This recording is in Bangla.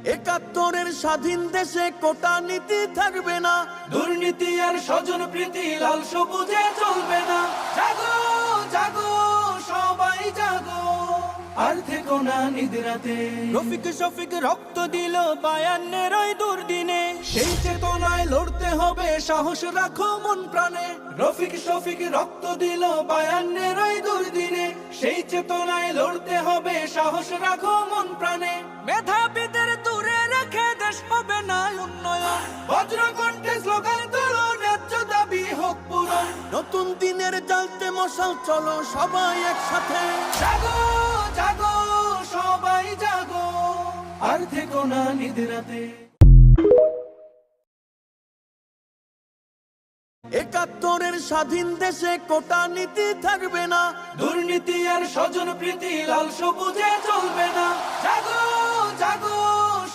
একাত্তরের স্বাধীন দেশে কোটা নীতি থাকবে না, দুর্নীতি আর স্বজন প্রীতি লাল সবুজে চলবে না। জাগো জাগো সবাই জাগো, আর থেকো না নিদ্রাতে। রফিক শফিক রক্ত দিল 52 ওই দুর্দিনে, সেই চেতনায় লড়তে হবে, সাহস রাখো মন প্রাণে। রফিক শফিক রক্ত দিল 52 ওই দুর্দিনে, সেই চেতনায় লড়তে হবে, সাহস রাখো মন প্রাণে। মেধাবীদের দূরে রেখে দেশ হবে না উন্নয়ন, বজ্রকণ্ঠে স্লোগান তোলো, ন্যায্য দাবি হোক পূরণ। নতুন দিনের জ্বালতে মশাল, চলো সবাই একসাথে। জাগো জাগো সবাই জাগো, আর থেকো না নিদ্রাতে। একাত্তরের স্বাধীন দেশে কোটা নীতি থাকবে না, দুর্নীতি আর স্বজন প্রীতি লাল সবুজে চলবে না। জাগো জাগো